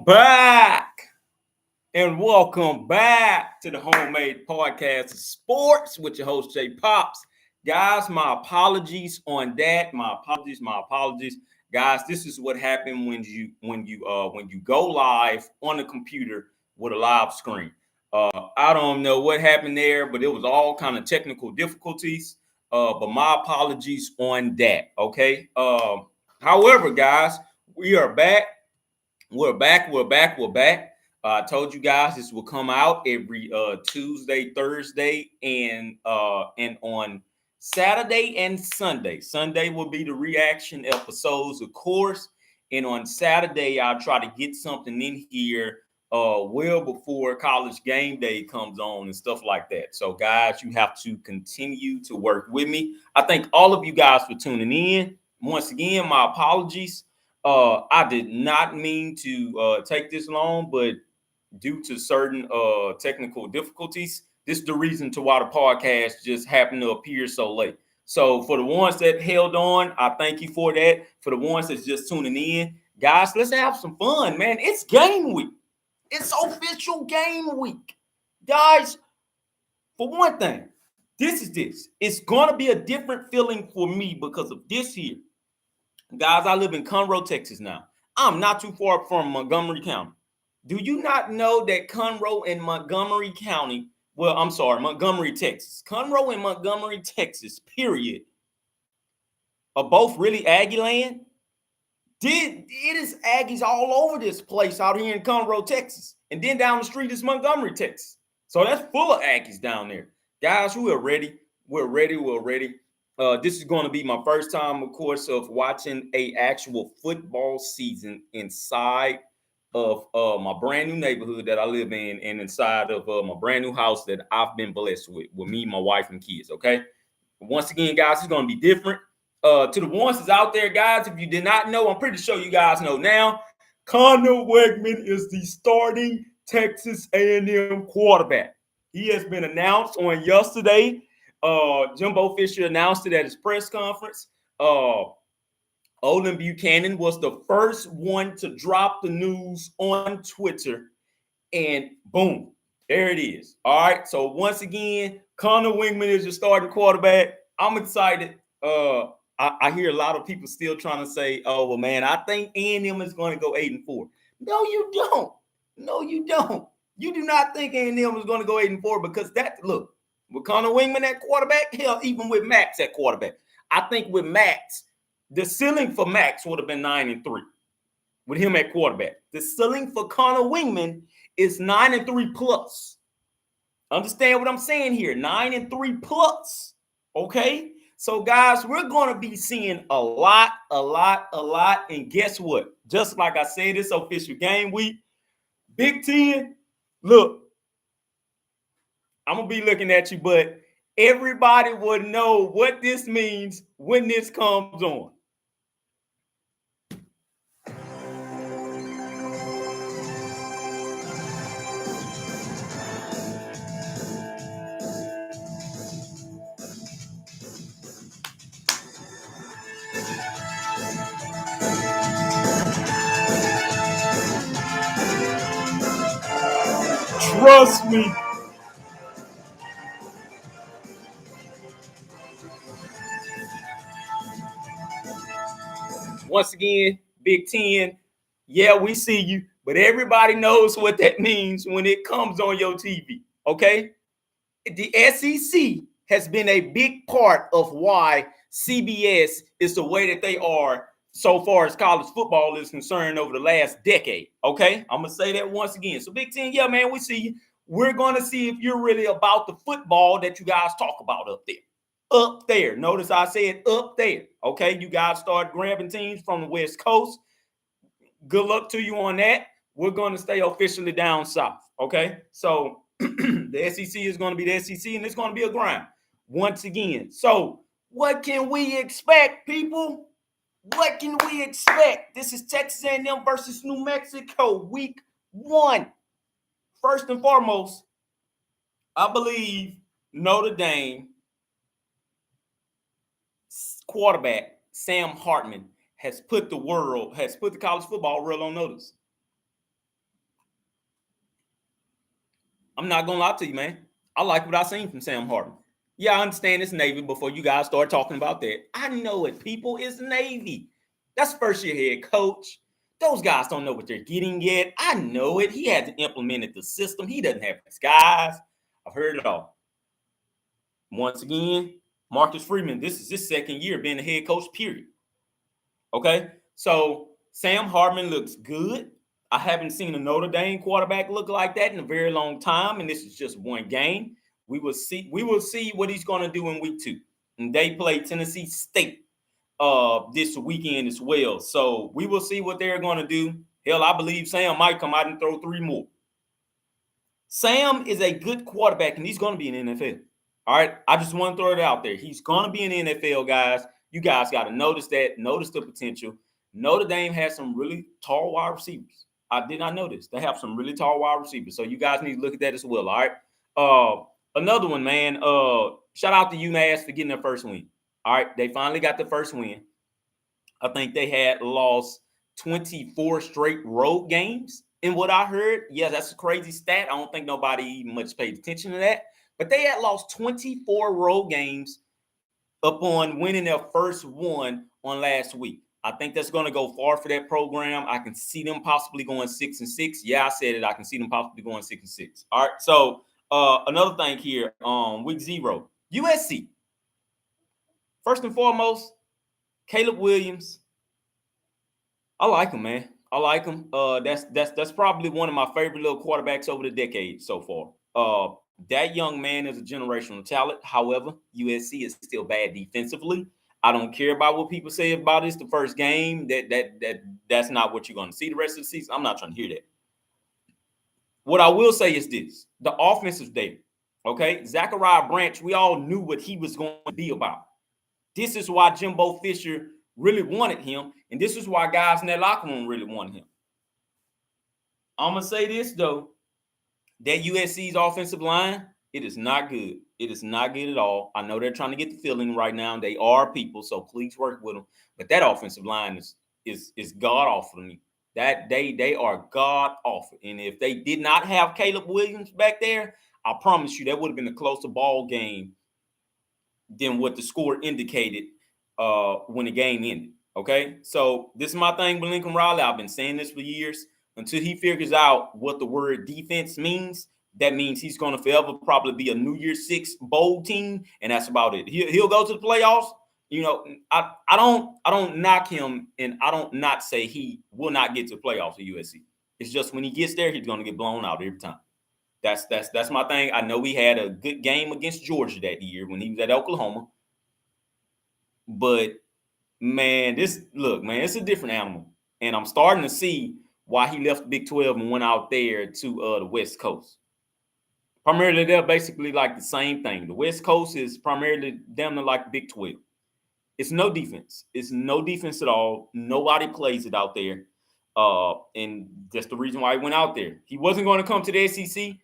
Welcome back to the Homemade Podcast of Sports with your host Jay Pops. Guys, my apologies on that. My apologies. Guys, this is what happened when you go live on the computer with a live screen. I don't know what happened there, but it was all kind of technical difficulties. But my apologies on that. Okay. However, guys, we are back. We're back. I told you guys this will come out every Tuesday, Thursday, and on Saturday and Sunday. Sunday will be the reaction episodes, of course, and on Saturday I'll try to get something in here well before college game day comes on and stuff like that. So, guys, you have to continue to work with me. I thank all of you guys for tuning in. Once again, my apologies. I did not mean to take this long, but due to certain technical difficulties, this is the reason to why the podcast just happened to appear so late. So for the ones that held on, I thank you for that. For the ones that's just tuning in, guys, let's have some fun, man. It's game week. It's official game week. Guys, for one thing, this. It's going to be a different feeling for me because of this here. Guys, I live in Conroe, Texas now. I'm not too far from Montgomery County. Do you not know that Conroe and Montgomery County, Montgomery, Texas, Conroe and Montgomery, Texas, period, are both really Aggie land? It is Aggies all over this place out here in Conroe, Texas. And then down the street is Montgomery, Texas. So that's full of Aggies down there. Guys, we are ready. We're ready. This is going to be my first time, of course, of watching a actual football season inside of my brand new neighborhood that I live in and inside of my brand new house that I've been blessed with me, my wife, and kids, okay? Once again, guys, it's going to be different. To the ones that's out there, guys, if you did not know, I'm pretty sure you guys know now, Connor Weigman is the starting Texas A&M quarterback. He has been announced on yesterday. Jimbo Fisher announced it at his press conference. Olin Buchanan was the first one to drop the news on Twitter, and boom, there it is. All right, so once again, Connor Weigman is your starting quarterback. I'm excited. I hear a lot of people still trying to say, "Oh, well, man, I think A&M is going to go 8-4." No, you don't. You do not think A&M is going to go 8-4 because look, with Connor Weigman at quarterback, hell, even with Max at quarterback, I think with Max, the ceiling for Max would have been 9-3 with him at quarterback. The ceiling for Connor Weigman is 9-3 plus. Understand what I'm saying here? 9-3 plus. Okay? So, guys, we're going to be seeing a lot. And guess what? Just like I said, it's official game week. Big Ten, look, I'm going to be looking at you, but everybody would know what this means when this comes on. Trust me. Once again, Big Ten, yeah, we see you, but everybody knows what that means when it comes on your TV, okay? The SEC has been a big part of why CBS is the way that they are so far as college football is concerned over the last decade, okay? I'm going to say that once again. So, Big Ten, yeah, man, we see you. We're going to see if you're really about the football that you guys talk about up there. Up there. Notice I said up there, okay? You guys start grabbing teams from the West Coast. Good luck to you on that. We're going to stay officially down south, okay? So, the SEC is going to be the SEC, and it's going to be a grind once again. So, what can we expect, people? What can we expect? This is Texas A&M versus New Mexico, week 1. First and foremost, I believe Notre Dame quarterback Sam Hartman has put the college football world on notice. I'm not gonna lie to you, man. I like what I seen from Sam Hartman. Yeah, I understand it's Navy before you guys start talking about that. I know it, people. It's Navy. That's first year head coach. Those guys don't know what they're getting yet. I know it. He had to implement the system. He doesn't have his guys. I've heard it all. Once again, Marcus Freeman, this is his second year being the head coach, period. Okay, so Sam Hartman looks good. I haven't seen a Notre Dame quarterback look like that in a very long time, and this is just one game. We will see what he's going to do in week 2. And they play Tennessee State this weekend as well. So we will see what they're going to do. Hell, I believe Sam might come out and throw 3 more. Sam is a good quarterback, and he's going to be in the NFL. All right, I just want to throw it out there. He's going to be in the NFL, guys. You guys got to notice that. Notice the potential. Notre Dame has some really tall wide receivers. I did not notice. They have some really tall wide receivers. So you guys need to look at that as well, all right? Another one, man. Shout out to UMass for getting their first win. All right, they finally got the first win. I think they had lost 24 straight road games. And what I heard, yeah, that's a crazy stat. I don't think nobody even much paid attention to that. But they had lost 24 road games upon winning their first one on last week. I think that's going to go far for that program. I can see them possibly going 6-6. Yeah, I said it. I can see them possibly going 6-6. All right. So another thing here, week 0, USC. First and foremost, Caleb Williams. I like him, man. I like him. That's probably one of my favorite little quarterbacks over the decade so far. That young man is a generational talent. However, USC is still bad defensively. I don't care about what people say about this the first game. That's not what you're going to see the rest of the season. I'm not trying to hear that. What I will say is this: the offense is there. Okay, Zachariah Branch. We all knew what he was going to be about. This is why Jimbo Fisher really wanted him, and this is why guys in that locker room really wanted him. I'm gonna say this though: that USC's offensive line, it is not good. It is not good at all. I know they're trying to get the feeling right now. They are people, so please work with them. But that offensive line is god awful to me. That they are god awful. And if they did not have Caleb Williams back there, I promise you that would have been a closer ball game than what the score indicated when the game ended. Okay, so this is my thing with Lincoln Riley. I've been saying this for years. Until he figures out what the word defense means, that means he's going to forever probably be a New Year's 6 bowl team, and that's about it. He'll go to the playoffs. You know, I don't knock him, and I don't not say he will not get to the playoffs at USC. It's just when he gets there, he's going to get blown out every time. That's my thing. I know he had a good game against Georgia that year when he was at Oklahoma, but man, it's a different animal, and I'm starting to see why he left the Big 12 and went out there to the West Coast. Primarily, they're basically like the same thing. The West Coast is primarily damn near like the Big 12. It's no defense. It's no defense at all. Nobody plays it out there. And that's the reason why he went out there. He wasn't going to come to the SEC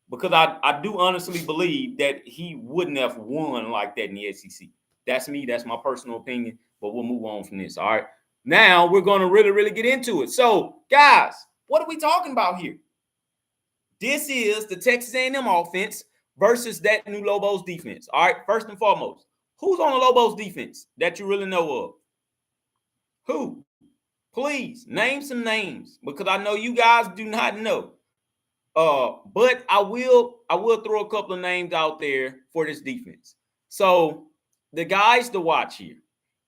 because I do honestly believe that he wouldn't have won like that in the SEC. That's me. That's my personal opinion. But we'll move on from this. All right. Now we're going to really, really get into it. So, guys, what are we talking about here? This is the Texas A&M offense versus that new Lobos defense. All right, first and foremost, who's on the Lobos defense that you really know of? Who? Please name some names because I know you guys do not know. But I will throw a couple of names out there for this defense. So the guys to watch here.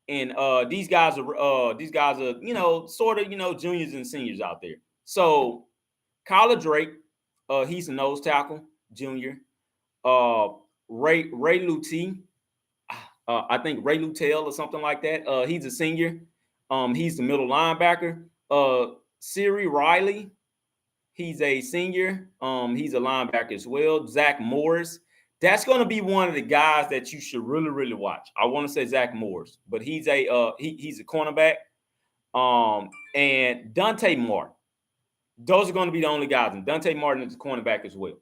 And these guys are sort of juniors and seniors out there. So Kyler Drake, he's a nose tackle, junior. Ray Lutie, I think Ray Lutel or something like that. He's a senior. He's the middle linebacker. Siri Riley, he's a senior. He's a linebacker as well. Zach Morris. That's going to be one of the guys that you should really, really watch. I want to say Zach Morris, but he's a he's a cornerback. And Dante Martin. Those are going to be the only guys. And Dante Martin is a cornerback as well.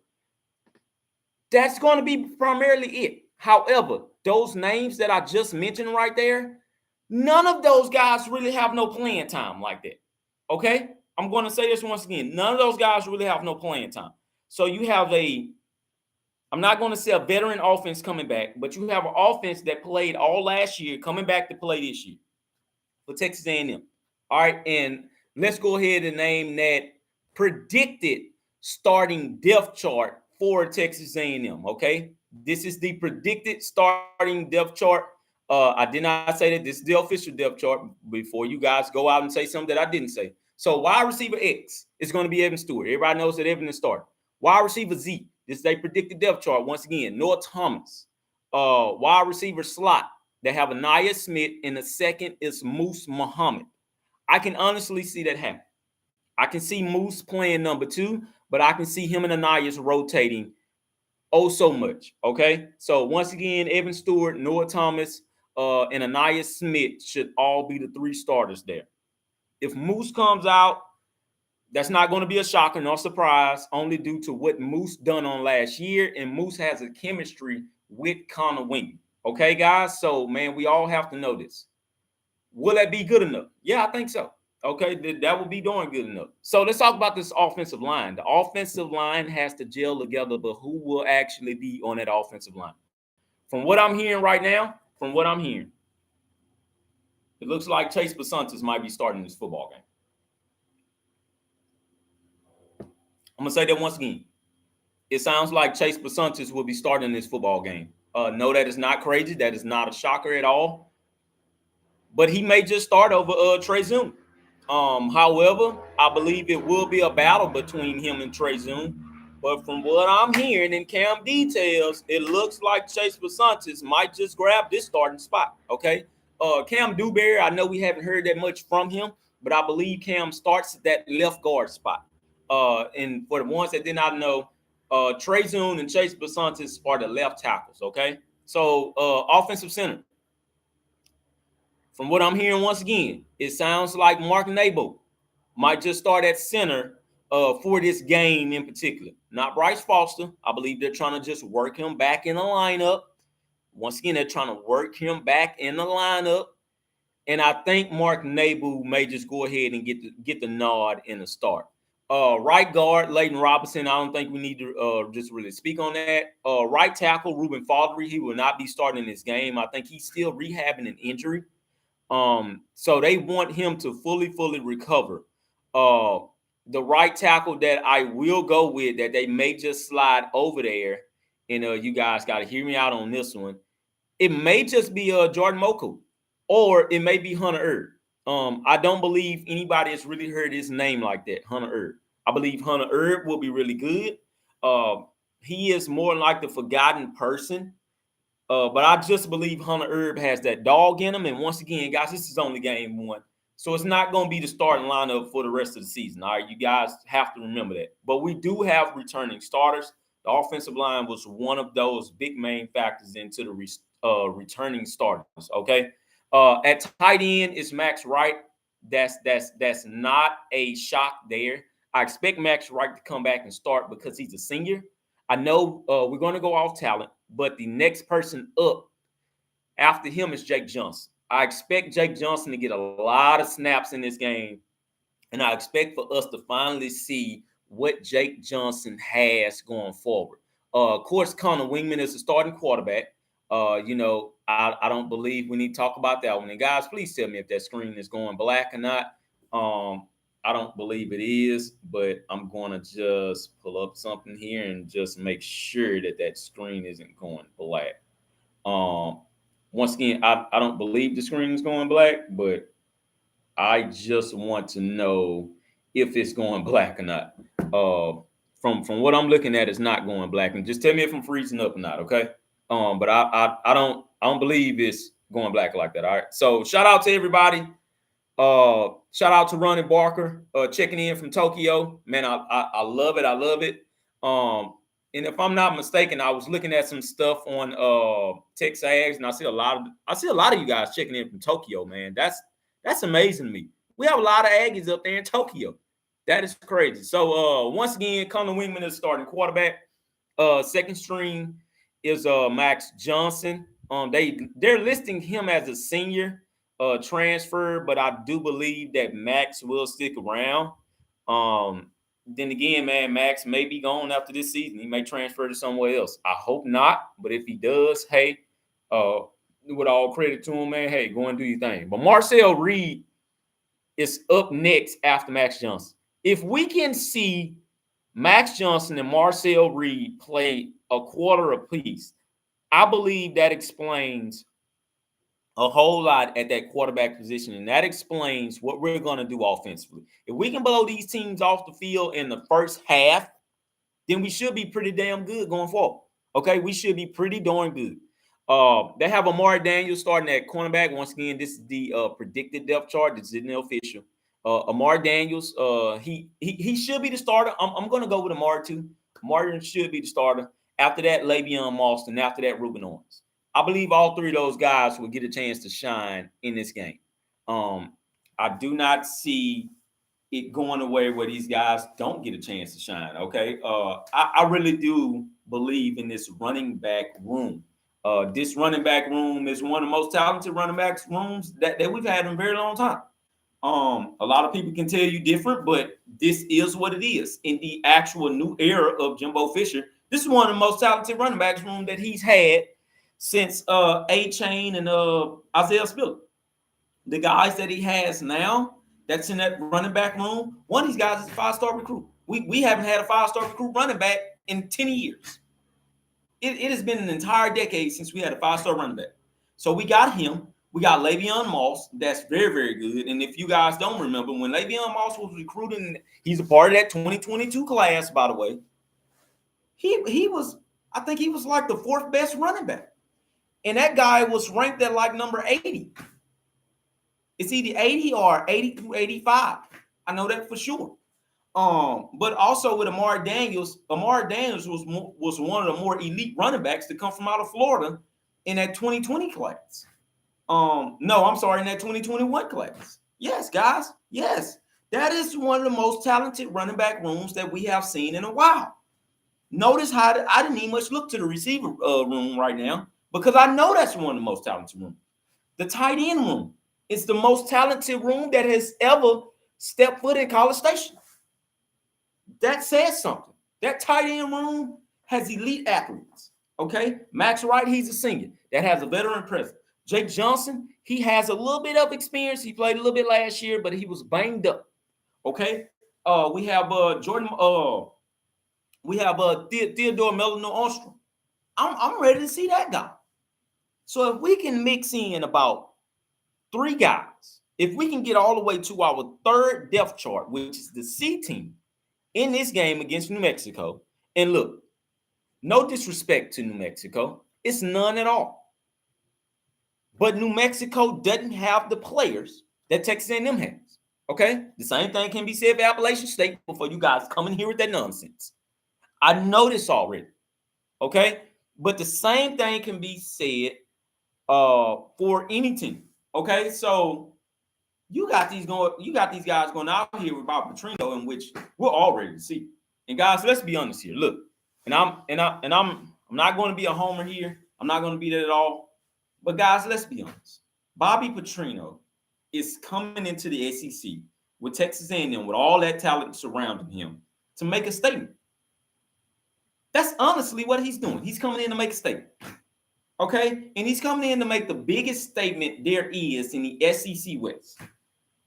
That's going to be primarily it. However, those names that I just mentioned right there, none of those guys really have no playing time like that. Okay? I'm going to say this once again. None of those guys really have no playing time. So you have a I'm not going to say a veteran offense coming back, but you have an offense that played all last year coming back to play this year for Texas A&M. All right, and let's go ahead and name that predicted starting depth chart for Texas A&M. Okay, this is the predicted starting depth chart. I did not say that this is the official depth chart before you guys go out and say something that I didn't say. So wide receiver X is going to be Evan Stewart. Everybody knows that Evan is starting. Wide receiver Z, this is a predicted depth chart. Once again, Noah Thomas. Wide receiver slot, they have Anaya Smith, and the second is Moose Muhammad. I can honestly see that happen. I can see Moose playing number 2, but I can see him and Anaya's rotating so much. Okay, so once again, Evan Stewart, Noah Thomas, and Anaya Smith should all be the 3 starters there. If Moose comes out, that's not going to be a shocker, no surprise, only due to what Moose done on last year, and Moose has a chemistry with Connor Weigman. Okay, guys, so man, we all have to know this. Will that be good enough? Yeah, I think so. Okay, that will be doing good enough. So let's talk about this offensive line. The offensive line has to gel together, but who will actually be on that offensive line? From what I'm hearing right now, it looks like Chase Basantis might be starting this football game. I'm going to say that once again. It sounds like Chase Basantis will be starting this football game. No, that is not crazy. That is not a shocker at all. But he may just start over Trey Zoom. However, I believe it will be a battle between him and Trey Zoom. But from what I'm hearing in Cam details, it looks like Chase Basantis might just grab this starting spot. Okay. Cam Dewberry, I know we haven't heard that much from him, but I believe Cam starts that left guard spot. And for the ones that did not know, Trey Zoom and Chase Basantis are the left tackles. Okay. So offensive center. From what I'm hearing, once again, it sounds like Mark Nabo might just start at center for this game in particular. Not Bryce Foster. I believe they're trying to just work him back in the lineup. Once again, they're trying to work him back in the lineup. And I think Mark Nabo may just go ahead and get the nod in the start. Right guard, Leighton Robinson, I don't think we need to just really speak on that. Right tackle, Ruben Faldry, he will not be starting this game. I think he's still rehabbing an injury. So they want him to fully recover. The right tackle that I will go with, that they may just slide over there, and you guys got to hear me out on this one. It may just be Jordan Moko, or it may be Hunter Erb. I don't believe anybody has really heard his name like that, Hunter Erb. I believe Hunter Erb will be really good. He is more like the forgotten person. But I just believe Hunter Erb has that dog in him. And once again, guys, this is only game 1. So it's not going to be the starting lineup for the rest of the season. All right, you guys have to remember that. But we do have returning starters. The offensive line was one of those big main factors into the returning starters. Okay. At tight end is Max Wright. That's not a shock there. I expect Max Wright to come back and start because he's a senior. I know we're going to go off talent, but the next person up after him is Jake Johnson. I expect Jake Johnson to get a lot of snaps in this game, and I expect for us to finally see what Jake Johnson has going forward. Of course, Connor Weigman is the starting quarterback. I don't believe we need to talk about that one. And guys, please tell me if that screen is going black or not. I don't believe it is, but I'm going to just pull up something here and just make sure that screen isn't going black. Once again, I don't believe the screen is going black, but I just want to know if it's going black or not. From what I'm looking at, it's not going black. And just tell me if I'm freezing up or not, okay? But I don't believe it's going black like that. All right. So shout out to everybody. Shout out to Ronnie Barker checking in from Tokyo. Man, I love it. I love it. And if I'm not mistaken, I was looking at some stuff on Texas A&M, and I see a lot of you guys checking in from Tokyo, man. That's amazing to me. We have a lot of Aggies up there in Tokyo. That is crazy. So once again, Connor Weigman is starting quarterback. Second string is Max Johnson. They're listing him as a senior transfer, but I do believe that Max will stick around. then again, man, Max may be gone after this season. He may transfer to somewhere else. I hope not, but if he does, hey, with all credit to him, man, hey, go and do your thing. But Marcel Reed is up next after Max Johnson. If we can see Max Johnson and Marcel Reed play a quarter apiece, I believe that explains a whole lot at that quarterback position, and that explains what we're going to do offensively. If we can blow these teams off the field in the first half, then we should be pretty damn good going forward. Okay, we should be pretty darn good. They have Amari Daniels starting at cornerback. Once again, this is the predicted depth chart. This isn't official. Amari Daniels, he should be the starter. I'm going to go with Amari too. Amari should be the starter. After that, Le'Veon Moss, and after that, Ruben Owens. I believe all three of those guys will get a chance to shine in this game. I do not see it going away where these guys don't get a chance to shine. Okay. I really do believe in this running back room. This running back room is one of the most talented running backs rooms that we've had in a very long time. A lot of people can tell you different, but this is what it is. In the actual new era of Jimbo Fisher, this is one of the most talented running backs room that he's had since A-Chain and Isaiah Spiller. The guys that he has now that's in that running back room, one of these guys is a 5-star recruit. We haven't had a 5-star recruit running back in 10 years. It has been an entire decade since we had a 5-star running back. So we got him. We got Le'Veon Moss. That's very, very good. And if you guys don't remember, when Le'Veon Moss was recruiting, he's a part of that 2022 class, by the way. He was, I think he was like the 4th best running back. And that guy was ranked at like number 80. It's either 80 or 80 through 85. I know that for sure. But also with Amari Daniels was one of the more elite running backs to come from out of Florida in that 2020 class. In that 2021 class. Yes, guys. Yes. That is one of the most talented running back rooms that we have seen in a while. Notice how I didn't even much look to the receiver room right now, because I know that's one of the most talented rooms. The tight end room is the most talented room that has ever stepped foot in College Station. That says something. That tight end room has elite athletes. Okay, Max Wright, he's a senior that has a veteran presence. Jake Johnson, he has a little bit of experience. He played a little bit last year, but he was banged up. Okay, we have Jordan. We have Theodore Melino Armstrong. I'm ready to see that guy. So if we can mix in about 3 guys, if we can get all the way to our 3rd depth chart, which is the C team in this game against New Mexico, and look, no disrespect to New Mexico, it's none at all. But New Mexico doesn't have the players that Texas A&M has. Okay, the same thing can be said for Appalachian State before you guys come in here with that nonsense. I know this already. Okay, but the same thing can be said for any team. Okay, so you got these guys going out here with Bob Petrino, in which we're all ready to see. And guys, let's be honest here. Look, and I'm not going to be a homer here. I'm not going to be that at all. But guys, let's be honest. Bobby Petrino is coming into the SEC with Texas A&M with all that talent surrounding him to make a statement. That's honestly what he's doing. He's coming in to make a statement. Okay? And he's coming in to make the biggest statement there is in the SEC West.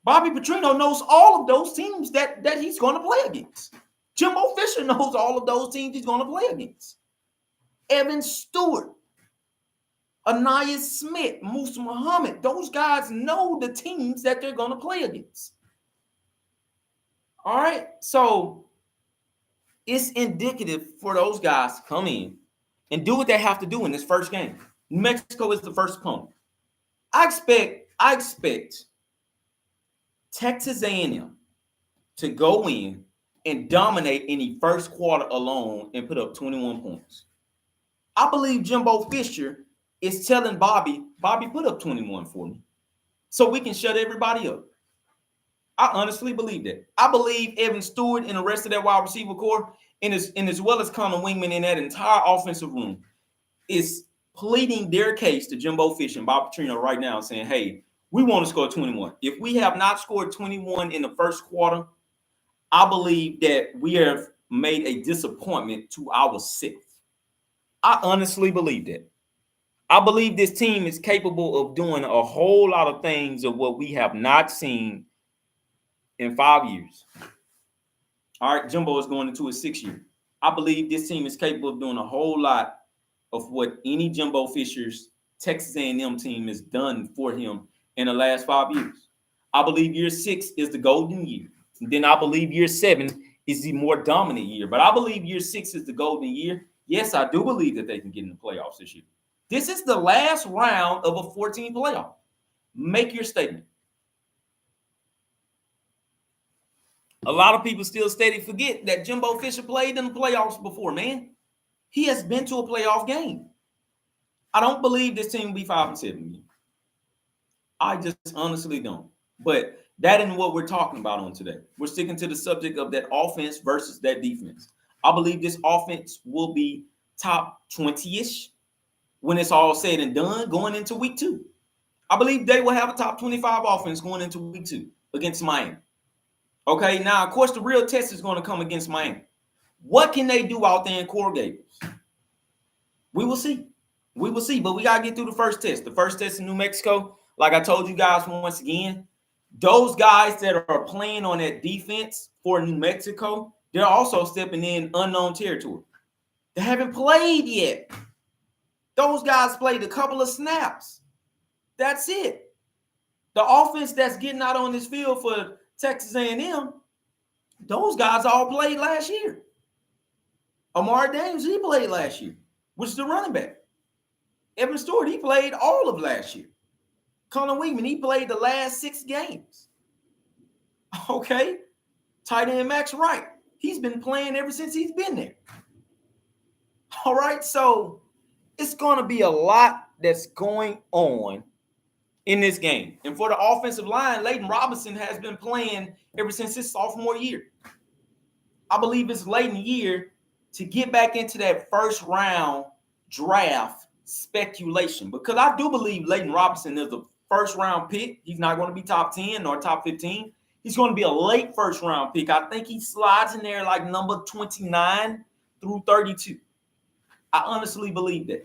Bobby Petrino knows all of those teams that he's going to play against. Jimbo Fisher knows all of those teams he's going to play against. Evan Stewart, Anaya Smith, Musa Muhammad, those guys know the teams that they're going to play against. All right? So it's indicative for those guys to come in and do what they have to do in this first game. New Mexico is the first opponent. I expect Texas A&M to go in and dominate in the first quarter alone and put up 21 points. I believe Jimbo Fisher is telling Bobby, put up 21 for me so we can shut everybody up. I honestly believe that. I believe Evan Stewart and the rest of that wide receiver core, and as well as Connor Weigman in that entire offensive room, is pleading their case to Jimbo Fisher and Bob Petrino right now, saying, hey, we want to score 21. If we have not scored 21 in the first quarter, I believe that we have made a disappointment to ourselves. I honestly believe that. I believe this team is capable of doing a whole lot of things of what we have not seen in 5 years. All right, Jimbo is going into his 6th year. I believe this team is capable of doing a whole lot of what any Jimbo Fisher's Texas A&M team has done for him in the last 5 years. I believe year 6 is the golden year. And then I believe year 7 is the more dominant year. But I believe year 6 is the golden year. Yes, I do believe that they can get in the playoffs this year. This is the last round of a 14 playoff. Make your statement. A lot of people still steady forget that Jimbo Fisher played in the playoffs before, man. He has been to a playoff game. I don't believe this team will be 5-7. I just honestly don't. But that isn't what we're talking about on today. We're sticking to the subject of that offense versus that defense. I believe this offense will be top 20-ish when it's all said and done going into week 2. I believe they will have a top 25 offense going into week 2 against Miami. Okay, now, of course, the real test is going to come against Miami. What can they do out there in Coral Gables? We will see. We will see, but we got to get through the first test. The first test in New Mexico, like I told you guys once again, those guys that are playing on that defense for New Mexico, they're also stepping in unknown territory. They haven't played yet. Those guys played a couple of snaps. That's it. The offense that's getting out on this field for Texas A&M, those guys all played last year. Amari Daniels, he played last year, which is the running back. Evan Stewart, he played all of last year. Connor Weigman, he played the last 6 games. Okay. Tight end Max Wright, he's been playing ever since he's been there. All right. So it's going to be a lot that's going on in this game. And for the offensive line, Leighton Robinson has been playing ever since his sophomore year. I believe it's late in the year to get back into that first round draft speculation, because I do believe Leighton Robinson is a first round pick. He's not going to be top 10 or top 15. He's going to be a late first round pick. I think he slides in there like number 29 through 32. I honestly believe that.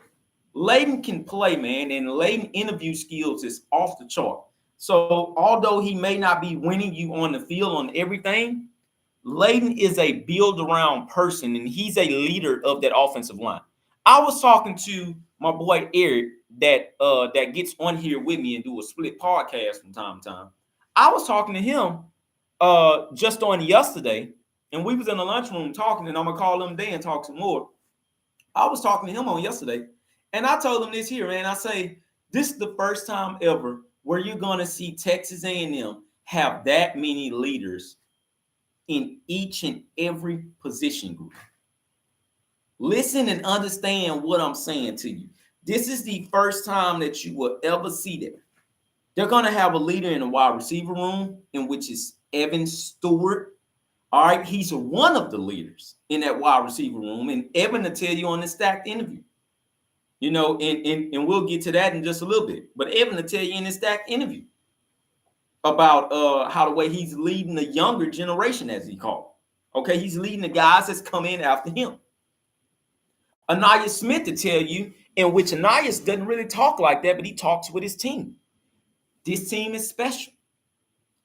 Leighton can play, man, and Leighton interview skills is off the chart. So although he may not be winning you on the field on everything, Leighton is a build-around person, and he's a leader of that offensive line. I was talking to my boy Eric that gets on here with me and do a split podcast from time to time. I was talking to him just on yesterday, and we was in the lunchroom talking, and I'm going to call him today and talk some more. I was talking to him on yesterday, and I told him this here, man. I say, this is the first time ever where you're going to see Texas A&M have that many leaders in each and every position group. Listen and understand what I'm saying to you. This is the first time that you will ever see that. They're going to have a leader in the wide receiver room, in which is Evan Stewart. All right, he's one of the leaders in that wide receiver room, and Evan will tell you on the stacked interview. You know, and we'll get to that in just a little bit. But Evan will tell you in his stacked interview about how the way he's leading the younger generation, as he called. Okay, he's leading the guys that's come in after him. Anaya Smith to tell you, in which Anais doesn't really talk like that, but he talks with his team. This team is special.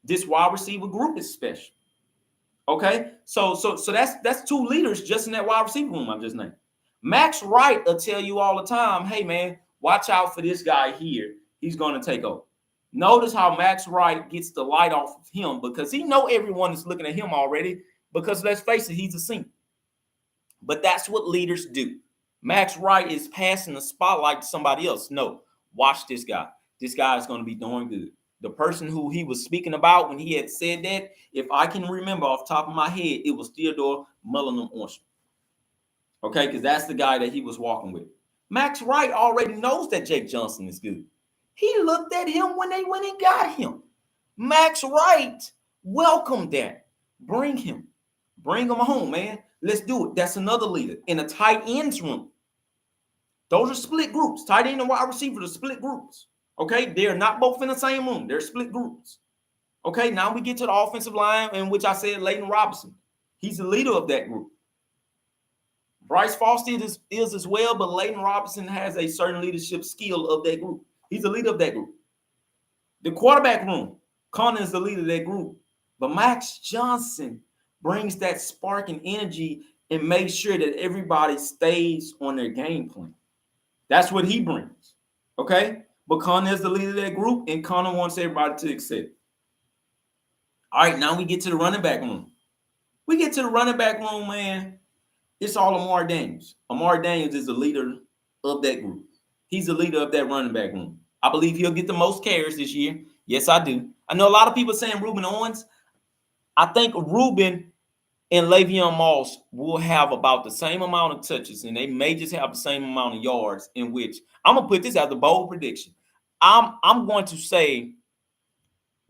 This wide receiver group is special. Okay, so that's 2 leaders just in that wide receiver room I just named. Max Wright will tell you all the time, hey man, watch out for this guy here. He's going to take over. Notice how Max Wright gets the light off of him, because he know everyone is looking at him already, because let's face it, he's a senior. But that's what leaders do. Max Wright is passing the spotlight to somebody else. No, watch this guy. This guy is going to be doing good. The person who he was speaking about when he had said that, if I can remember off the top of my head, it was Theodore Mullenham-Orchard. Okay, because that's the guy that he was walking with. Max Wright already knows that Jake Johnson is good. He looked at him when they went and got him. Max Wright welcomed that. Bring him. Bring him home, man. Let's do it. That's another leader in a tight ends room. Those are split groups. Tight end and wide receiver are split groups. Okay, they're not both in the same room. They're split groups. Okay, now we get to the offensive line, in which I said Leighton Robinson. He's the leader of that group. Bryce Foster is as well, but Leighton Robinson has a certain leadership skill of that group. He's the leader of that group. The quarterback room, Connor is the leader of that group. But Max Johnson brings that spark and energy and makes sure that everybody stays on their game plan. That's what he brings. Okay? But Connor is the leader of that group, and Connor wants everybody to accept. All right, now we get to the running back room. We get to the running back room, man. It's all Amar Daniels. Amar Daniels is the leader of that group. He's the leader of that running back room. I believe he'll get the most carries this year. Yes, I do. I know a lot of people saying Reuben Owens. I think Reuben and Le'Veon Moss will have about the same amount of touches, and they may just have the same amount of yards, in which I'm going to put this as a bold prediction. I'm going to say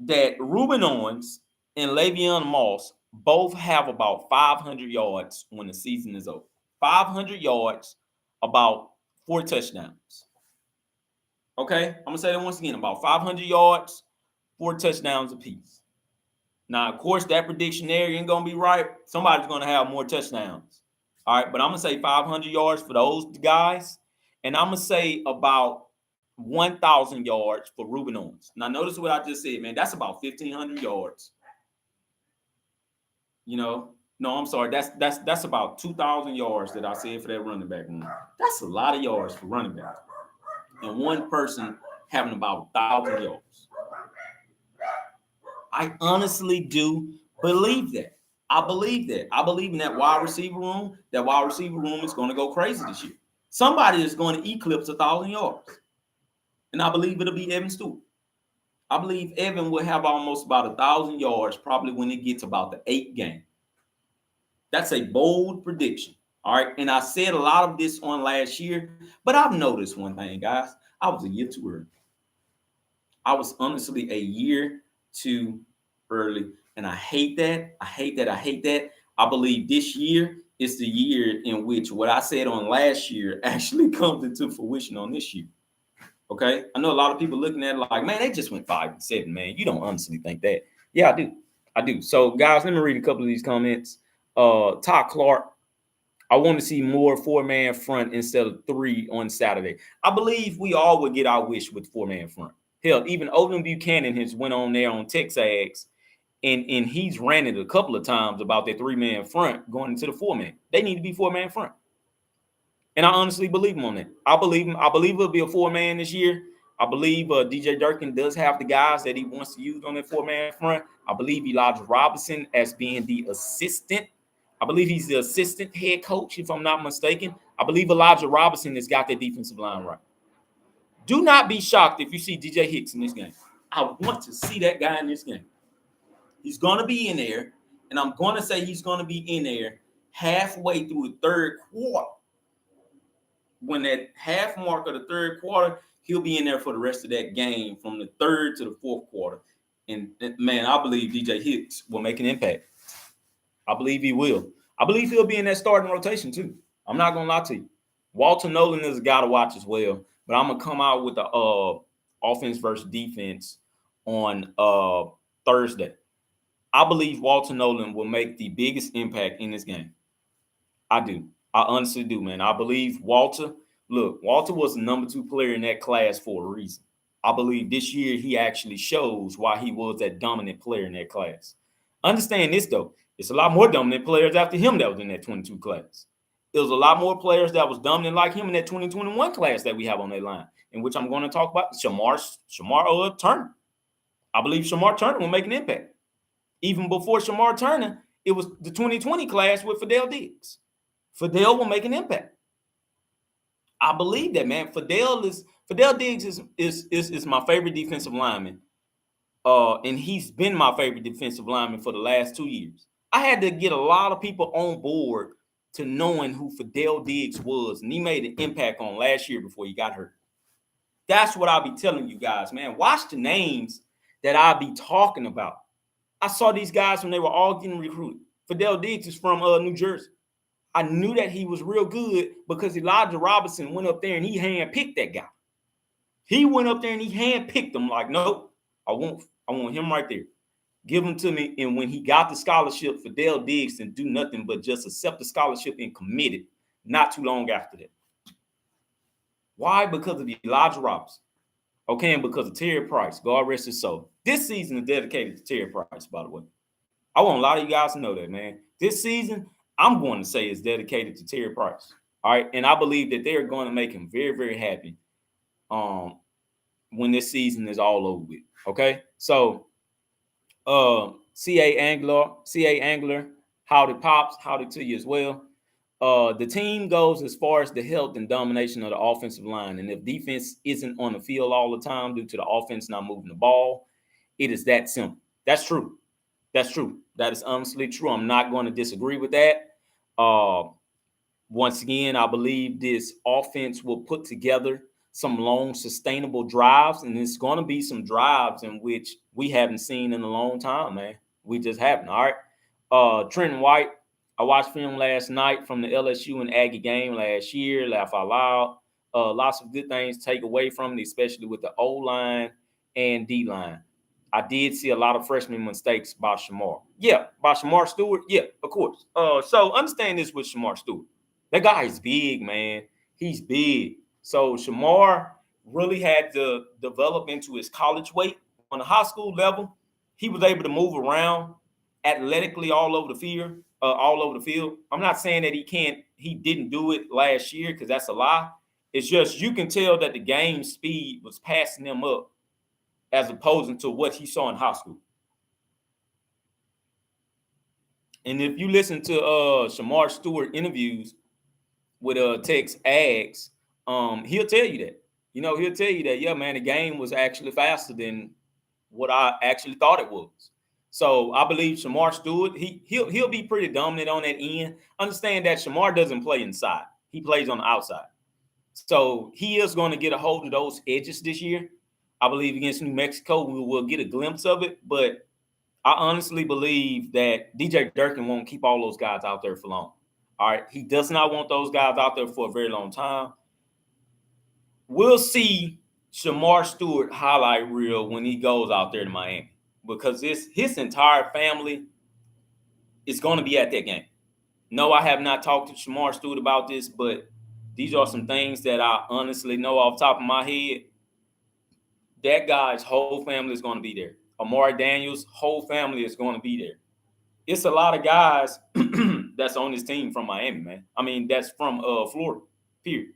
that Reuben Owens and Le'Veon Moss both have about 500 yards when the season is over. 500 yards, about 4 touchdowns. Okay? I'm going to say that once again, about 500 yards, 4 touchdowns apiece. Now, of course, that prediction there ain't going to be right. Somebody's going to have more touchdowns. All right, but I'm going to say 500 yards for those guys. And I'm going to say about 1,000 yards for Reuben Owens. Now, notice what I just said, man. That's about 1,500 yards. You know, no, I'm sorry. That's about 2,000 yards that I said for that running back room. That's a lot of yards for running back. And one person having about 1,000 yards. I honestly do believe that. I believe that. I believe in that wide receiver room. That wide receiver room is going to go crazy this year. Somebody is going to eclipse 1,000 yards. And I believe it'll be Evan Stewart. I believe Evan will have almost about 1,000 yards probably when it gets about the 8th game. That's a bold prediction. All right. And I said a lot of this on last year, but I've noticed one thing, guys. I was a year too early. I was honestly a year too early. And I hate that. I hate that. I hate that. I believe this year is the year in which what I said on last year actually comes into fruition on this year. Okay. I know a lot of people looking at it like, man, they just went 5-7, man. You don't honestly think that. Yeah, I do. I do. So, guys, let me read a couple of these comments. Todd Clark, I want to see more 4-man front instead of 3 on Saturday. I believe we all would get our wish with 4-man front. Hell, even Odin Buchanan has went on there on Texas and he's ranted a couple of times about that 3-man front going into the 4-man. They need to be 4-man front. And I honestly believe him on that. I believe him. I believe it'll be a 4-man this year. I believe DJ Durkin does have the guys that he wants to use on that 4-man front. I believe Elijah Robinson as being the assistant. I believe he's the assistant head coach, if I'm not mistaken. I believe Elijah Robinson has got that defensive line right. Do not be shocked if you see DJ Hicks in this game. I want to see that guy in this game. He's going to be in there, and I'm going to say he's going to be in there halfway through the third quarter. When that half mark of the third quarter, he'll be in there for the rest of that game from the third to the fourth quarter. And, man, I believe DJ Hicks will make an impact. I believe he will. I believe he'll be in that starting rotation, too. I'm not going to lie to you. Walter Nolan is a guy to watch as well. But I'm going to come out with the offense versus defense on Thursday. I believe Walter Nolan will make the biggest impact in this game. I do. I honestly do, man. I believe Walter was the number 2 player in that class for a reason. I believe this year he actually shows why he was that dominant player in that class. Understand this, though. It's a lot more dominant players after him that was in that 22 class. It was a lot more players that was dominant like him in that 2021 class that we have on that line, in which I'm going to talk about Shamar Turner. I believe Shamar Turner will make an impact. Even before Shamar Turner, it was the 2020 class with Fidel Diggs. Fidel will make an impact. I believe that, man. Fidel Diggs is my favorite defensive lineman. And he's been my favorite defensive lineman for the last 2 years. I had to get a lot of people on board to knowing who Fidel Diggs was, and he made an impact on last year before he got hurt. That's what I'll be telling you guys, man. Watch the names that I'll be talking about. I saw these guys when they were all getting recruited. Fidel Diggs is from New Jersey. I knew that he was real good because Elijah Robinson went up there and he handpicked that guy. He went up there and he handpicked him like, nope, I want him right there. Give them to me. And when he got the scholarship, Fidel Diggs didn't do nothing but just accept the scholarship and commit it not too long after that. Why? Because of Elijah Robinson. Okay, and because of Terry Price. God rest his soul. This season is dedicated to Terry Price, by the way. I want a lot of you guys to know that, man. This season, I'm going to say is dedicated to Terry Price. All right. And I believe that they're going to make him very, very happy when this season is all over with. Okay. So CA Angler, howdy pops, howdy to you as well. The team goes as far as the health and domination of the offensive line. And if defense isn't on the field all the time due to the offense not moving the ball, it is that simple. That's true. That's true. That is honestly true. I'm not going to disagree with that. Once again, I believe this offense will put together some long, sustainable drives, and it's going to be some drives in which we haven't seen in a long time, man. We just haven't. All right. Trenton White, I watched film last night from the LSU and Aggie game last year. Laugh out loud. Lots of good things to take away from it, especially with the O-line and D-line. I did see a lot of freshman mistakes by Shamar. Yeah, by Shamar Stewart. Yeah, of course. So understand this with Shamar Stewart. That guy is big, man. He's big. So Shamar really had to develop into his college weight. On the high school level, he was able to move around athletically all over the field. I'm not saying that he didn't do it last year, because that's a lie. It's just you can tell that the game speed was passing him up as opposed to what he saw in high school. And if you listen to Shamar Stewart interviews with Texas A&M, he'll tell you that. He'll tell you that, yeah, man, the game was actually faster than what I actually thought it was. So I believe Shamar Stewart, he'll be pretty dominant on that end. Understand that Shamar doesn't play inside. He plays on the outside. So he is going to get a hold of those edges this year. I believe against New Mexico, we will get a glimpse of it. But I honestly believe that DJ Durkin won't keep all those guys out there for long. All right. He does not want those guys out there for a very long time. We'll see Shamar Stewart highlight reel when he goes out there to Miami, because his entire family is going to be at that game. No, I have not talked to Shamar Stewart about this, but these are some things that I honestly know off the top of my head. That guy's whole family is going to be there. Amari Daniels' whole family is going to be there. It's a lot of guys that's on this team from Miami, man. I mean, that's from Florida, period.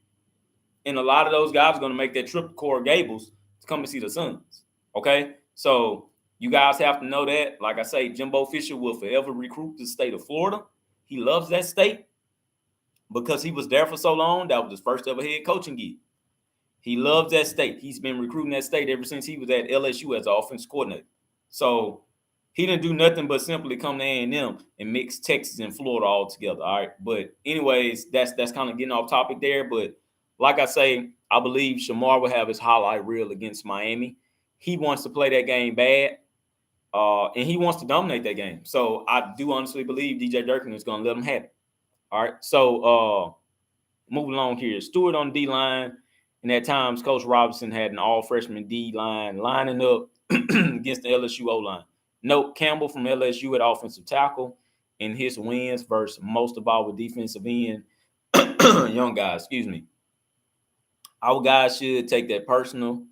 And a lot of those guys are going to make that trip to Coral Gables to come and see the Suns. Okay? So you guys have to know that. Like I say, Jimbo Fisher will forever recruit the state of Florida. He loves that state because he was there for so long. That was his first ever head coaching gig. He loves that state. He's been recruiting that state ever since he was at LSU as an offensive coordinator. So he didn't do nothing but simply come to A&M and mix Texas and Florida all together. All right. But anyways, that's kind of getting off topic there. But like I say, I believe Shamar will have his highlight reel against Miami. He wants to play that game bad, and he wants to dominate that game. So I do honestly believe DJ Durkin is going to let him have it. All right. So moving along here, Stewart on the D-line. And at times, Coach Robinson had an all-freshman D-line lining up against the LSU O-line. Note, Campbell from LSU at offensive tackle in his wins versus most of our defensive end young guys, excuse me. Our guys should take that personal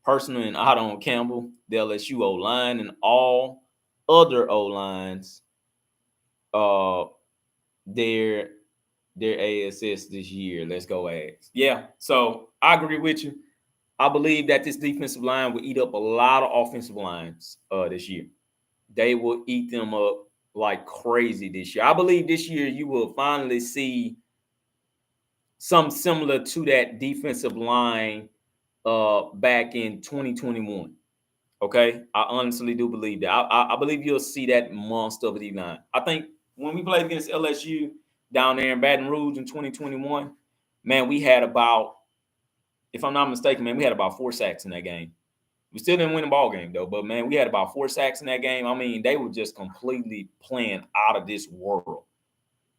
and out on Campbell, the LSU O-line, and all other O-lines, their ASS this year. Let's go Ags. Yeah, so I agree with you. I believe that this defensive line will eat up a lot of offensive lines this year. They will eat them up like crazy this year. I believe this year you will finally see something similar to that defensive line back in 2021. Okay, I honestly do believe that. I believe you'll see that monster of a D-line. I think when we played against LSU down there in Baton Rouge in 2021, man, we had about, if I'm not mistaken, man, we had about 4 sacks in that game. We still didn't win the ball game, though. But, man, we had about 4 sacks in that game. I mean, they were just completely playing out of this world.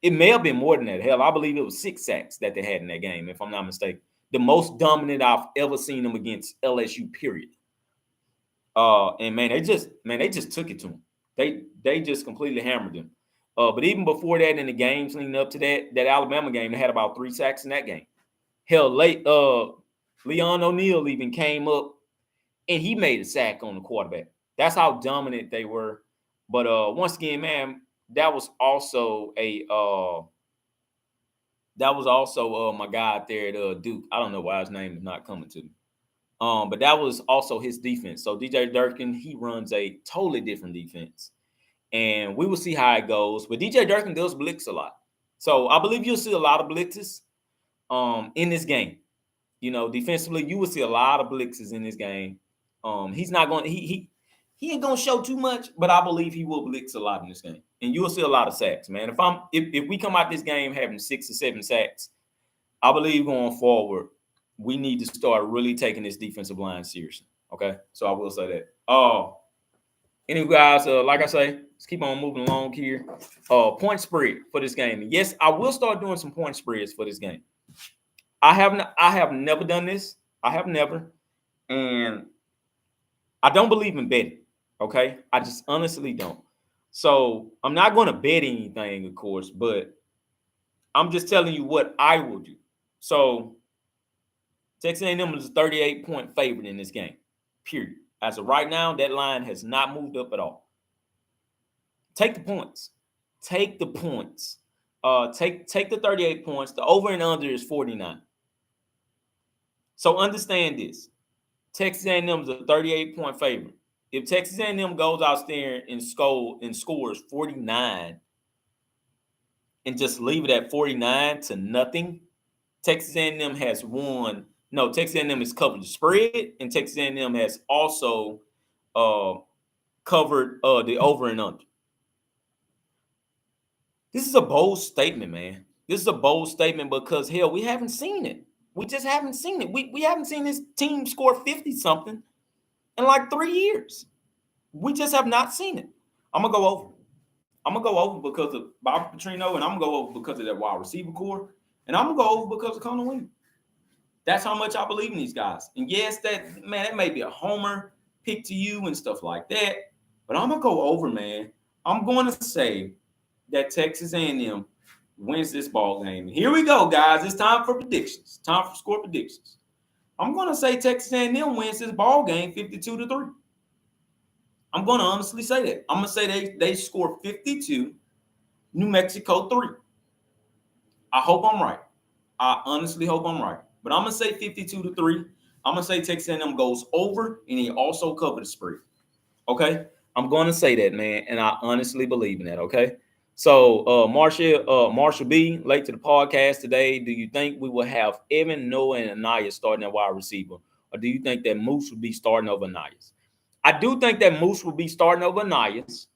It may have been more than that. Hell, I believe it was 6 sacks that they had in that game, if I'm not mistaken. The most dominant I've ever seen them against LSU, period. And, man, they just took it to them. They just completely hammered them. But even before that, in the games leading up to that Alabama game, they had about 3 sacks in that game. Hell, Leon O'Neal even came up and he made a sack on the quarterback. That's how dominant they were. But once again, man, that was also my guy out there at Duke. I don't know why his name is not coming to me. But that was also his defense. So DJ Durkin, he runs a totally different defense. And we will see how it goes. But DJ Durkin does blitz a lot. So I believe you'll see a lot of blitzes in this game. You know, defensively, you will see a lot of blitzes in this game. He's not going he ain't gonna show too much, but I believe he will blitz a lot in this game. And you will see a lot of sacks, man. If we come out this game having 6 or 7 sacks, I believe going forward, we need to start really taking this defensive line seriously. Okay. So I will say that. Anyway, guys, like I say, let's keep on moving along here. Point spread for this game. And yes, I will start doing some point spreads for this game. I have never done this. I have never. And I don't believe in betting. Okay. I just honestly don't. So I'm not going to bet anything, of course, but I'm just telling you what I will do. So Texas A&M is a 38-point favorite in this game, period. As of right now, that line has not moved up at all. Take the points. Take the points. Take the 38 points. The over and under is 49. So understand this. Texas A&M is a 38-point favorite. If Texas A&M goes out there and scores 49 and just leave it at 49 to nothing, Texas A&M has won. No, Texas A&M has covered the spread, and Texas A&M has also covered the over and under. This is a bold statement, man. This is a bold statement because, hell, we haven't seen it. We just haven't seen it. We haven't seen this team score 50-something in like 3 years. We just have not seen it. I'm going to go over. I'm going to go over because of Bob Petrino, and I'm going to go over because of that wide receiver core, and I'm going to go over because of Connor Weigman. That's how much I believe in these guys. And yes, that may be a homer pick to you and stuff like that, but I'm going to go over, man. I'm going to say that Texas A&M wins this ball game. Here we go, guys. It's time for predictions. Time for score predictions. I'm going to say Texas A&M wins this ball game 52-3. I'm going to honestly say that. I'm going to say they score 52, New Mexico 3. I hope I'm right. I honestly hope I'm right. But I'm going to say 52-3. I'm going to say Texas A&M goes over, and he also covers the spread. Okay? I'm going to say that, man, and I honestly believe in that, okay? So, Marshall B, late to the podcast today. Do you think we will have Evan, Noah, and Anaya starting at wide receiver? Or do you think that Moose will be starting over Anayas? I do think that Moose will be starting over Anayas.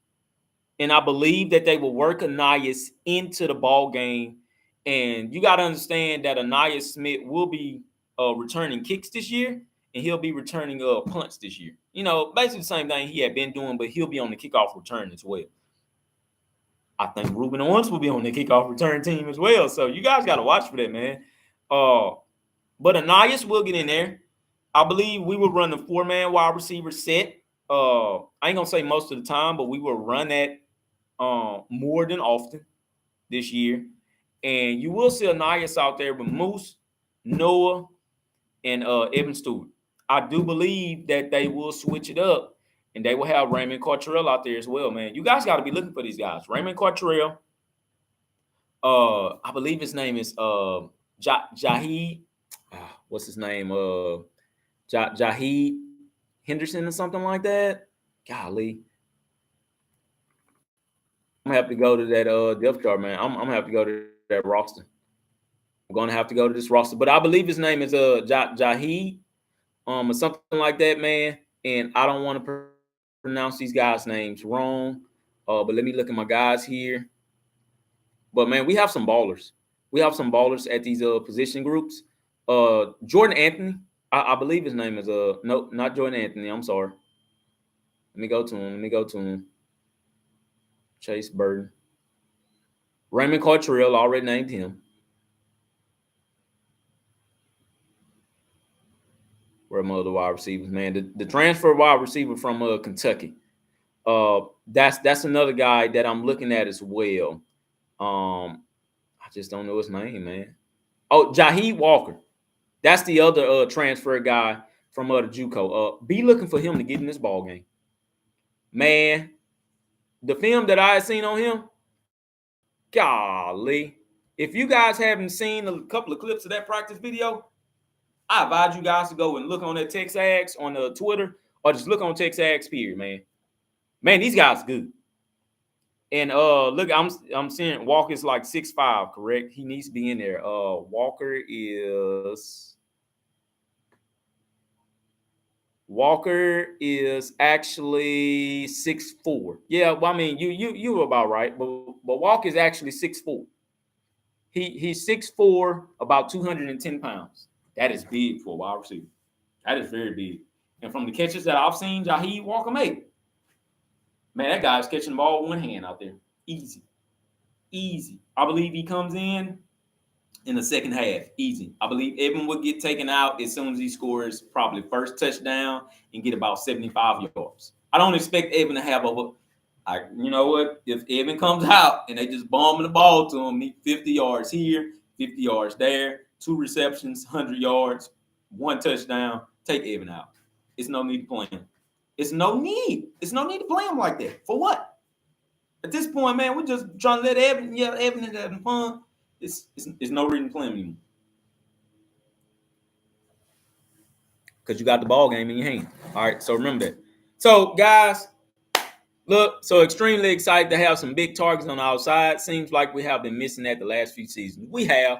And I believe that they will work Anayas into the ball game. And you got to understand that Anayas Smith will be returning kicks this year, and he'll be returning punts this year. You know, basically the same thing he had been doing, but he'll be on the kickoff return as well. I think Ruben Owens will be on the kickoff return team as well. So you guys got to watch for that, man. But Anayas will get in there. I believe we will run the 4-man wide receiver set. I ain't going to say most of the time, but we will run that more than often this year. And you will see Anayas out there with Moose, Noah, and Evan Stewart. I do believe that they will switch it up. And they will have Raymond Cartrell out there as well, man. You guys got to be looking for these guys. Raymond Cartrell. I believe his name is Jaheed. What's his name? Jaheed Henderson or something like that. Golly. I'm going to have to go to that depth chart, man. I'm going to have to go to that roster. I'm going to have to go to this roster. But I believe his name is Jaheed or something like that, man. And I don't want to pronounce these guys' names wrong. But let me look at my guys here. But man, we have some ballers. We have some ballers at these position groups. Jordan Anthony, I believe his name is no, not Jordan Anthony. I'm sorry. Let me go to him. Chase Burton. Raymond Cartrell, already named him. Where are my other wide receivers, man? The transfer wide receiver from Kentucky. That's another guy that I'm looking at as well. I just don't know his name, man. Oh, Jaheed Walker. That's the other transfer guy from the JUCO. Be looking for him to get in this ball game. Man, the film that I had seen on him, golly. If you guys haven't seen a couple of clips of that practice video, I advise you guys to go and look on that TexAgs on the Twitter or just look on TexAgs period, man. Man, these guys are good. And look, I'm seeing Walker's like 6'5", correct? He needs to be in there. Walker is actually 6'4". Yeah, well, I mean, you were about right, but Walker is actually 6'4". He's 6'4", about 210 pounds. That is big for a wide receiver. That is very big. And from the catches that I've seen, Jaheed Walker made, man, that guy's catching the ball with one hand out there. Easy. I believe he comes in the second half. Easy. I believe Evan would get taken out as soon as he scores probably first touchdown and get about 75 yards. I don't expect Evan to have you know what? If Evan comes out and they just bombing the ball to him, 50 yards here, 50 yards there, 2 receptions, 100 yards, 1 touchdown, take Evan out. It's no need to play him. It's no need to play him like that. For what? At this point, man, we're just trying to let Evan is having fun. It's no reason to play him anymore. Because you got the ball game in your hand. All right, so remember that. So, guys, look, so extremely excited to have some big targets on the outside. Seems like we have been missing that the last few seasons. We have,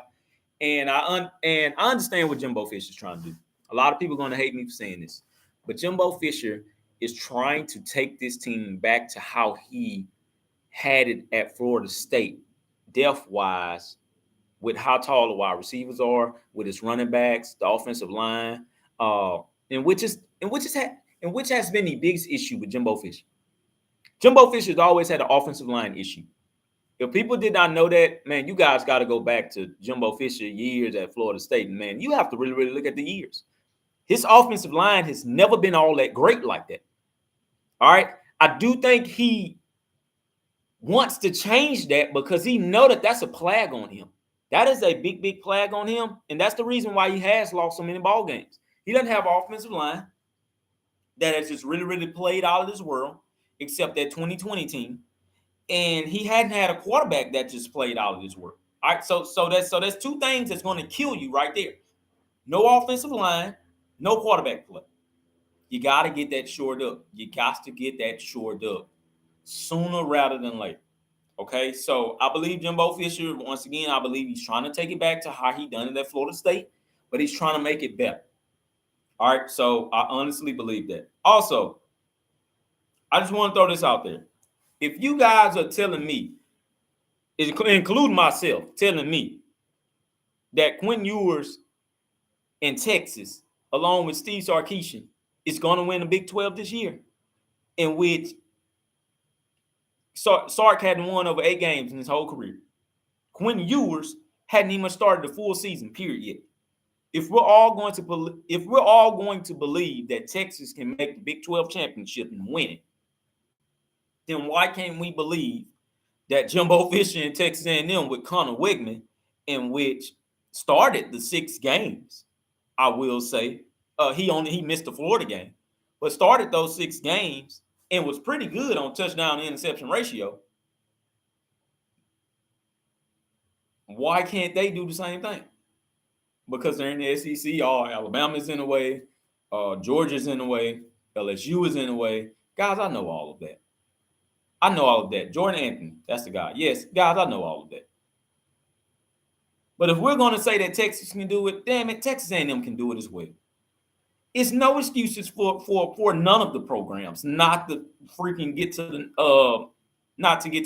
and I understand what Jimbo Fisher is trying to do. A lot of people are going to hate me for saying this, but Jimbo Fisher is trying to take this team back to how he had it at Florida State, depth-wise, with how tall the wide receivers are, with his running backs, the offensive line, and which has been the biggest issue with Jimbo Fisher. Jimbo Fisher's always had an offensive line issue. If people did not know that, man, you guys got to go back to Jimbo Fisher years at Florida State. And, man, you have to really, really look at the years. His offensive line has never been all that great like that. All right? I do think he wants to change that because he know that that's a plague on him. That is a big, big plague on him. And that's the reason why he has lost so many ball games. He doesn't have an offensive line that has just really, really played out of this world, except that 2020 team. And he hadn't had a quarterback that just played out of his world. All right, so that's 2 things that's going to kill you right there. No offensive line, no quarterback play. You got to get that shored up. You got to get that shored up sooner rather than later. Okay, so I believe Jimbo Fisher, once again, I believe he's trying to take it back to how he done it at Florida State, but he's trying to make it better. All right, so I honestly believe that. Also, I just want to throw this out there. If you guys are telling me, including myself, telling me that Quinn Ewers in Texas, along with Steve Sarkisian, is going to win the Big 12 this year, in which Sark hadn't won over 8 games in his whole career. Quinn Ewers hadn't even started the full season, period, yet. If we're all going to believe that Texas can make the Big 12 championship and win it, then why can't we believe that Jimbo Fisher and Texas A&M with Connor Weigman, in which started the 6 games, I will say, he missed the Florida game, but started those 6 games and was pretty good on touchdown to interception ratio. Why can't they do the same thing? Because they're in the SEC. Alabama's in the way, Georgia's in the way, LSU is in the way. Guys, I know all of that. Jordan Anthony, that's the guy. Yes, guys, I know all of that. But if we're going to say that Texas can do it, damn it, Texas A&M can do it as well. It's no excuses for none of the programs not to freaking get to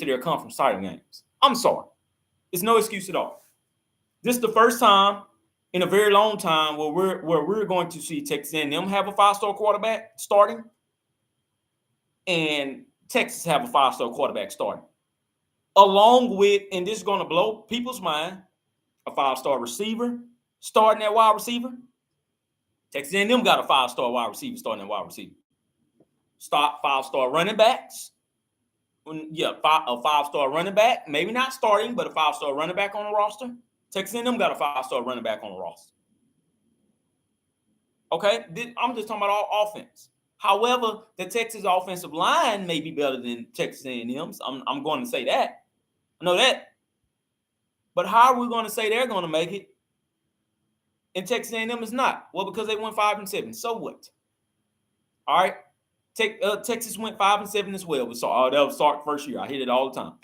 their conference title games. I'm sorry. It's no excuse at all. This is the first time in a very long time where we're going to see Texas A&M have a 5-star quarterback starting, and Texas have a 5-star quarterback starting, along with, and this is going to blow people's mind, a 5-star receiver starting at wide receiver. Texas A&M got a 5-star wide receiver starting at wide receiver. start 5-star running backs. Yeah, a 5-star running back, maybe not starting, but a 5-star running back on the roster. Texas A&M got a 5-star running back on the roster. Okay, I'm just talking about all offense. However, the Texas offensive line may be better than Texas A&M's. I'm going to say that. I know that. But how are we going to say they're going to make it? And Texas A&M is not. Well, because they went 5-7. So what? All right. Texas went 5-7 as well. So that was Sark's first year. I hit it all the time.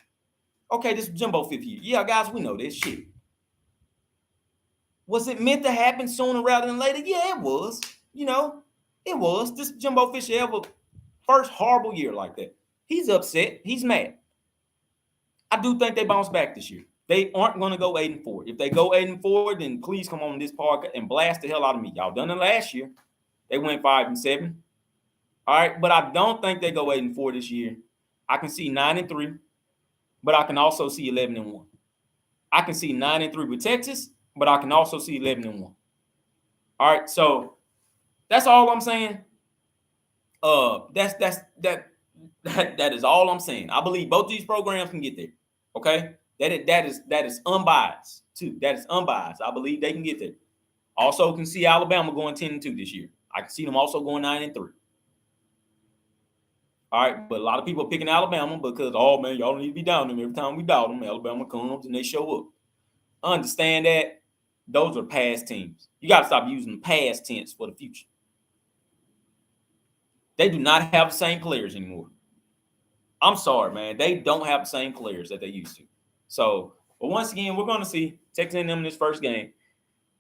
Okay, this is Jimbo 5th year. Yeah, guys, we know this shit. Was it meant to happen sooner rather than later? Yeah, it was. It was. This Jimbo Fisher ever first horrible year like that. He's upset. He's mad. I do think they bounce back this year. They aren't going to go 8-4. If they go 8-4, then please come on this podcast and blast the hell out of me. Y'all done it last year. They went 5-7. All right, but I don't think they go 8-4 this year. I can see 9-3, but I can also see 11-1. I can see 9-3 with Texas, but I can also see 11-1. All right, so that's all I'm saying. That is all I'm saying. I believe both these programs can get there. Okay, that is unbiased too. That is unbiased. I believe they can get there. Also, can see Alabama going 10-2 this year. I can see them also going 9-3. All right, but a lot of people are picking Alabama because, oh man, y'all need to be down them every time we doubt them. Alabama comes and they show up. Understand that those are past teams. You got to stop using past tense for the future. They do not have the same players anymore. I'm sorry, man. They don't have the same players that they used to. So, but once again, we're going to see Texas A&M in this first game.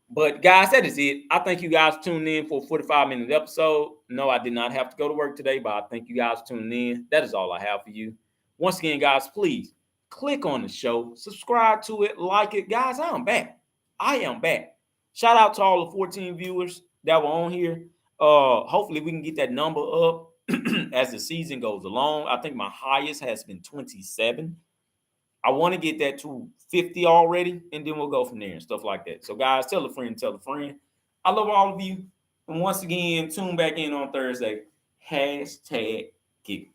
But, guys, that is it. I thank you guys tuned in for a 45-minute episode. No, I did not have to go to work today, but I thank you guys tuning in. That is all I have for you. Once again, guys, please click on the show, subscribe to it, like it. Guys, I am back. I am back. Shout out to all the 14 viewers that were on here. Hopefully, we can get that number up as the season goes along. I think my highest has been 27. I want to get that to 50 already, and then we'll go from there and stuff like that. So, guys, tell a friend, tell a friend. I love all of you. And once again, tune back in on Thursday. #Gigem.